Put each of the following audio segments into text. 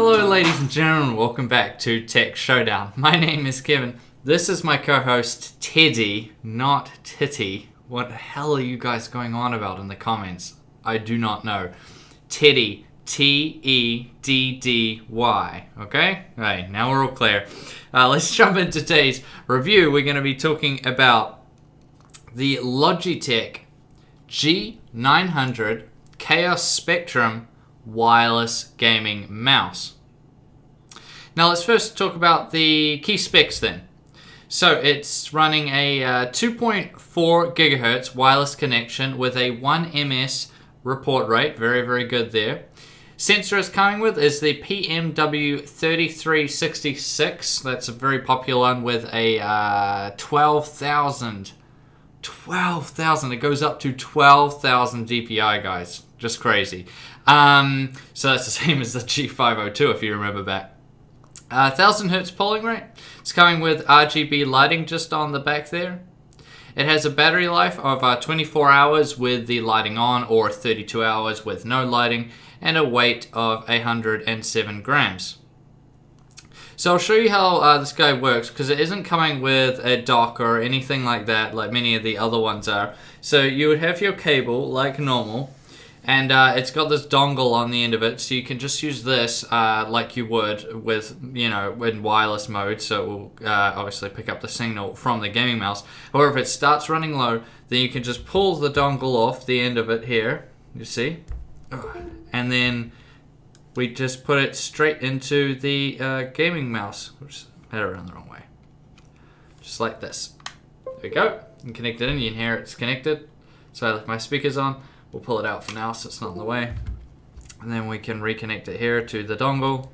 Hello ladies and gentlemen, welcome back to Tech Showdown. My name is Kevin. This is my co-host Teddy, not Titty. What the hell are you guys going on about in the comments? I do not know. Teddy, T-E-D-D-Y, okay? Alright, now we're all clear. Let's jump into today's review. We're going to be talking about the Logitech G900 Chaos Spectrum wireless gaming mouse. Now let's first talk about the key specs then. So it's running a 2.4 gigahertz wireless connection with a 1 ms report rate, very good there. Sensor it's coming with is the PMW3366. That's a very popular one with a 12,000. It goes up to 12,000 DPI, guys. Just crazy. So that's the same as the G502 if you remember back. 1000 hertz polling rate. It's coming with RGB lighting just on the back there. It has a battery life of 24 hours with the lighting on, or 32 hours with no lighting, and a weight of 107 grams. So I'll show you how this guy works, because it isn't coming with a dock or anything like that, like many of the other ones are. So you would have your cable like normal, and it's got this dongle on the end of it, so you can just use this like you would with, you know, in wireless mode, so it will obviously pick up the signal from the gaming mouse. Or if it starts running low, then you can just pull the dongle off the end of it here, you see, and then we just put it straight into the gaming mouse. Oops, I had it around the wrong way. Just like this. There we go. And connect it in. You can hear it's connected. So I left my speakers on. We'll pull it out for now so it's not in the way. And then we can reconnect it here to the dongle.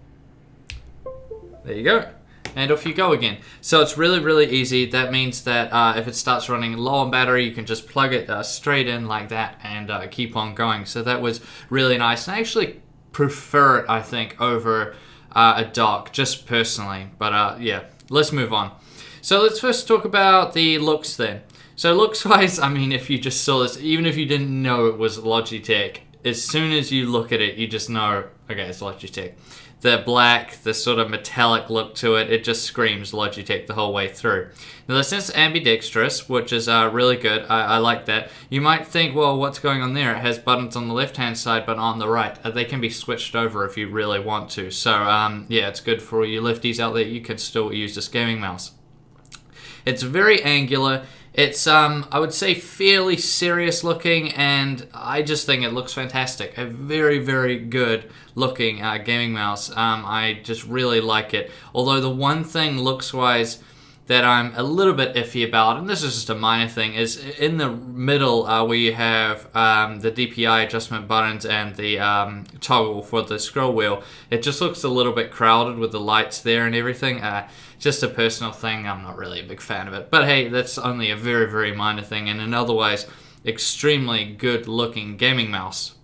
There you go. And off you go again. So it's really easy. That means that if it starts running low on battery, you can just plug it straight in like that and keep on going. So that was really nice. And I actually prefer it, I think, over a dock, just personally. But yeah, let's move on. So let's first talk about the looks then. So looks wise, I mean, if you just saw this, even if you didn't know it was Logitech, as soon as you look at it, you just know, okay, it's Logitech. The black, the sort of metallic look to it, it just screams Logitech the whole way through. Now this is ambidextrous, which is really good. I like that. You might think, well, what's going on there? It has buttons on the left-hand side, but on the right. They can be switched over if you really want to. So yeah, it's good for you lefties out there. You can still use this gaming mouse. It's very angular. It's, I would say, fairly serious looking, and I just think it looks fantastic. A very good looking gaming mouse. I just really like it. Although the one thing looks-wise that I'm a little bit iffy about, and this is just a minor thing, is in the middle where you have the DPI adjustment buttons and the toggle for the scroll wheel. It just looks a little bit crowded with the lights there and everything. Just a personal thing. I'm not really a big fan of it. But hey, that's only a very minor thing, and an otherwise extremely good looking gaming mouse.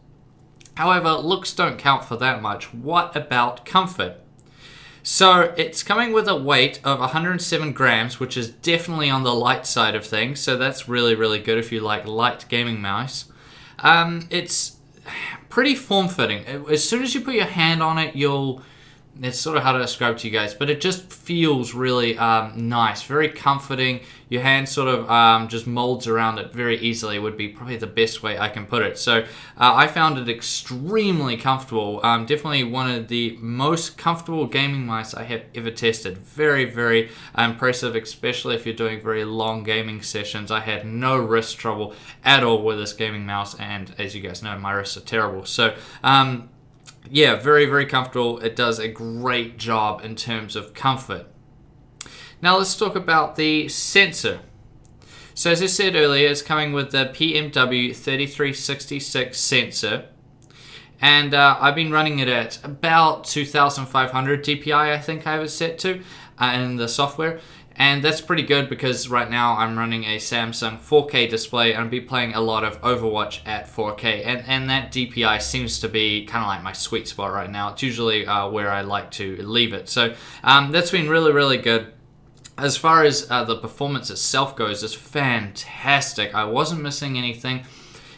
However, looks don't count for that much. What about comfort? So it's coming with a weight of 107 grams, which is definitely on the light side of things. So that's really good if you like light gaming mouse. It's pretty form-fitting. As soon as you put your hand on it, it's sort of hard to describe to you guys, but it just feels really nice, very comforting. Your hand sort of just molds around it very easily would be probably the best way I can put it. So I found it extremely comfortable. Definitely one of the most comfortable gaming mice I have ever tested. Very impressive, especially if you're doing very long gaming sessions. I had no wrist trouble at all with this gaming mouse, and as you guys know, my wrists are terrible. So yeah, very comfortable. It does a great job in terms of comfort. Now let's talk about the sensor. So as I said earlier, it's coming with the PMW3366 sensor. And I've been running it at about 2,500 DPI, I think I have it set to in the software. And that's pretty good because right now I'm running a Samsung 4K display and I'll be playing a lot of Overwatch at 4K. And that DPI seems to be kind of like my sweet spot right now. It's usually where I like to leave it. So that's been really good. As far as the performance itself goes, it's fantastic. I wasn't missing anything.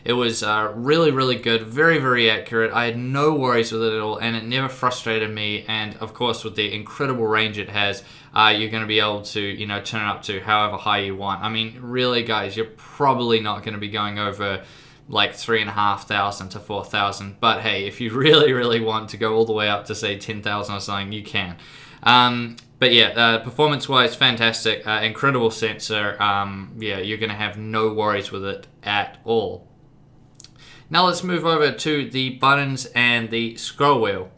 It was really, really good, very, very accurate. I had no worries with it at all, and it never frustrated me. And of course, with the incredible range it has, you're going to be able to, you know, turn it up to however high you want. I mean, really, guys, you're probably not going to be going over like 3,500 to 4,000. But hey, if you really, really want to go all the way up to say 10,000 or something, you can. But yeah, performance-wise, fantastic, incredible sensor. Yeah, you're going to have no worries with it at all. Now let's move over to the buttons and the scroll wheel.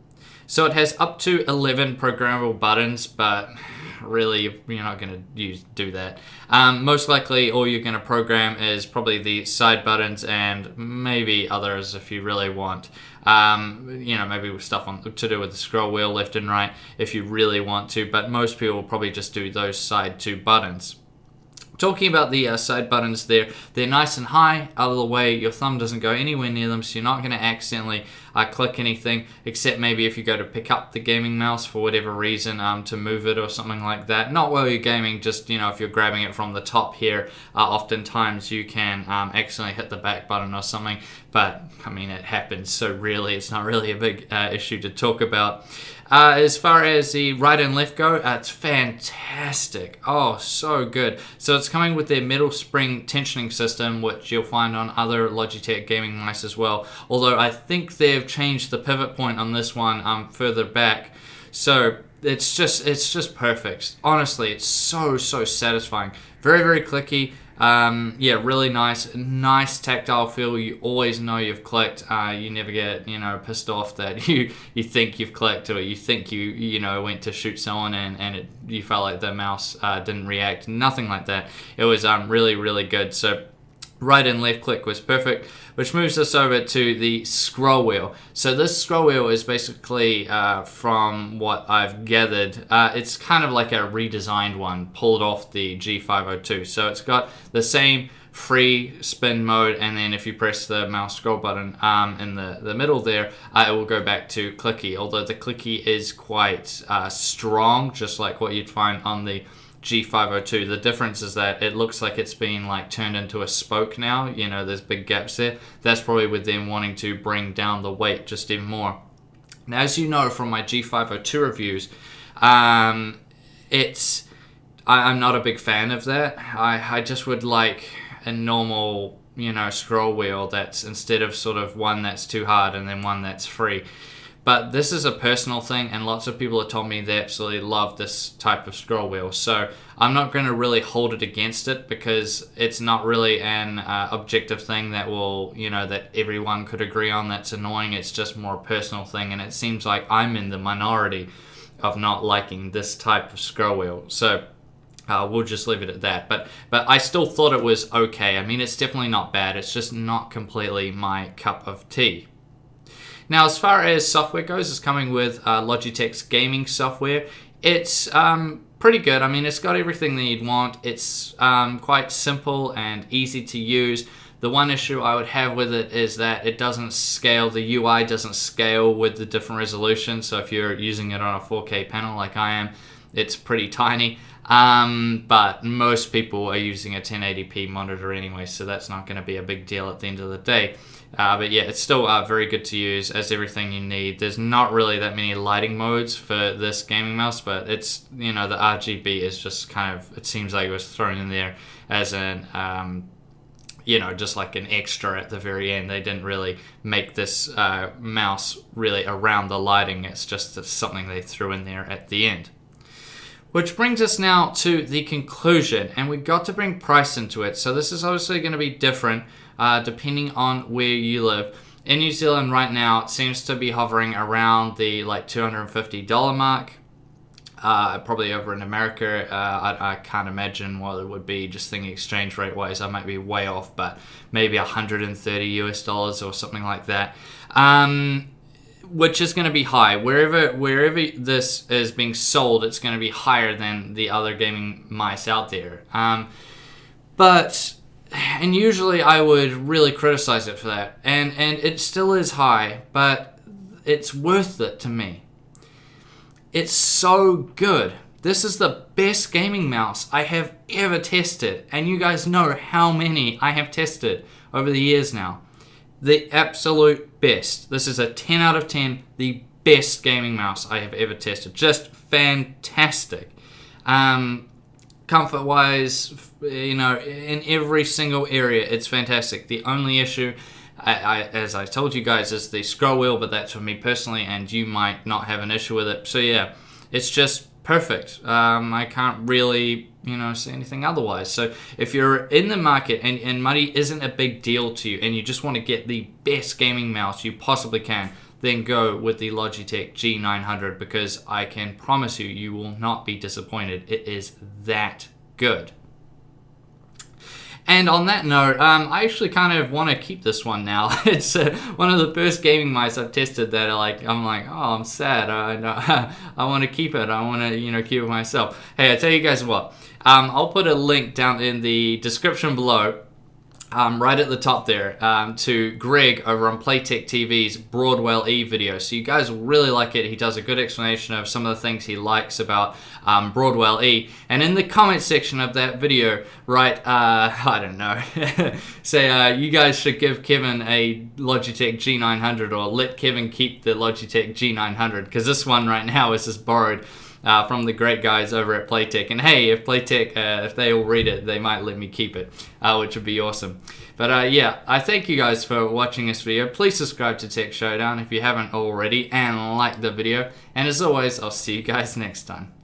So it has up to 11 programmable buttons, but really you're not going to do that. Most likely all you're going to program is probably the side buttons and maybe others if you really want. You know, maybe with stuff to do with the scroll wheel left and right if you really want to, but most people will probably just do those side two buttons. Talking about the side buttons there, they're nice and high, out of the way, your thumb doesn't go anywhere near them, so you're not going to accidentally click anything, except maybe if you go to pick up the gaming mouse for whatever reason, to move it or something like that. Not while you're gaming, just, you know, if you're grabbing it from the top here, oftentimes you can accidentally hit the back button or something, but, I mean, it happens, so really, it's not really a big issue to talk about. As far as the right and left go, it's fantastic. Oh, so good. So it's coming with their metal spring tensioning system, which you'll find on other Logitech gaming mice as well. Although I think they've changed the pivot point on this one further back. So it's just perfect. Honestly, it's so satisfying. Very, very clicky. Yeah, really nice tactile feel. You always know you've clicked. You never get, you know, pissed off that you think you've clicked, or you think you know, went to shoot someone and you felt like the mouse didn't react. Nothing like that. It was really, really good. So right and left click was perfect, which moves us over to the scroll wheel. So this scroll wheel is basically, from what I've gathered, it's kind of like a redesigned one, pulled off the G900. So it's got the same free spin mode, and then if you press the mouse scroll button in the middle there, it will go back to clicky, although the clicky is quite strong, just like what you'd find on the G900. The difference is that it looks like it's been like turned into a spoke now. You know, there's big gaps there. That's probably with them wanting to bring down the weight just even more. Now, as you know from my G902 reviews, I'm not a big fan of that. I just would like a normal, you know, scroll wheel that's, instead of sort of one that's too hard and then one that's free. But this is a personal thing, and lots of people have told me they absolutely love this type of scroll wheel. So I'm not going to really hold it against it, because it's not really an objective thing that will, you know, that everyone could agree on. That's annoying. It's just more a personal thing, and it seems like I'm in the minority of not liking this type of scroll wheel. So we'll just leave it at that. But I still thought it was okay. I mean, it's definitely not bad. It's just not completely my cup of tea. Now, as far as software goes, it's coming with Logitech's gaming software. It's pretty good. I mean, it's got everything that you'd want. It's quite simple and easy to use. The one issue I would have with it is that it doesn't scale. The UI doesn't scale with the different resolutions. So if you're using it on a 4K panel like I am, it's pretty tiny. But most people are using a 1080p monitor anyway, so that's not going to be a big deal at the end of the day. But yeah, it's still very good to use, as everything you need. There's not really that many lighting modes for this gaming mouse, but it's, you know, the RGB is just kind of, it seems like it was thrown in there as an, you know, just like an extra at the very end. They didn't really make this mouse really around the lighting. It's just something they threw in there at the end. Which brings us now to the conclusion, and we got to bring price into it. So this is obviously going to be different depending on where you live. In New Zealand right now, it seems to be hovering around the like $250 mark. Probably over in America, I can't imagine what it would be, just thinking exchange rate wise. I might be way off, but maybe 130 US dollars or something like that. Which is going to be high. Wherever this is being sold, it's going to be higher than the other gaming mice out there. And usually I would really criticize it for that. And it still is high, but it's worth it to me. It's so good. This is the best gaming mouse I have ever tested. And you guys know how many I have tested over the years now. the absolute best. This is a 10 out of 10, the best gaming mouse I have ever tested. Just fantastic. Comfort wise, you know, in every single area, it's fantastic. The only issue, as I told you guys, is the scroll wheel, but that's for me personally, and you might not have an issue with it. So yeah, it's just perfect. I can't really, you know, say anything otherwise. So if you're in the market and money isn't a big deal to you, and you just want to get the best gaming mouse you possibly can, then go with the Logitech G900, because I can promise you, you will not be disappointed. It is that good. And on that note, I actually kind of want to keep this one now. It's one of the first gaming mice I've tested that I'm like, oh, I'm sad. I want to keep it. I want to, you know, keep it myself. Hey, I tell you guys what. I'll put a link down in the description below. Right at the top there, to Greg over on Playtech TV's Broadwell E video. So you guys will really like it. He does a good explanation of some of the things he likes about Broadwell E. And in the comment section of that video, right, I don't know, say you guys should give Kevin a Logitech G900, or let Kevin keep the Logitech G900, because this one right now is just borrowed from the great guys over at Playtech. And hey, if Playtech, if they all read it, they might let me keep it, which would be awesome. But yeah, I thank you guys for watching this video. Please subscribe to Tech Showdown if you haven't already, and like the video. And as always, I'll see you guys next time.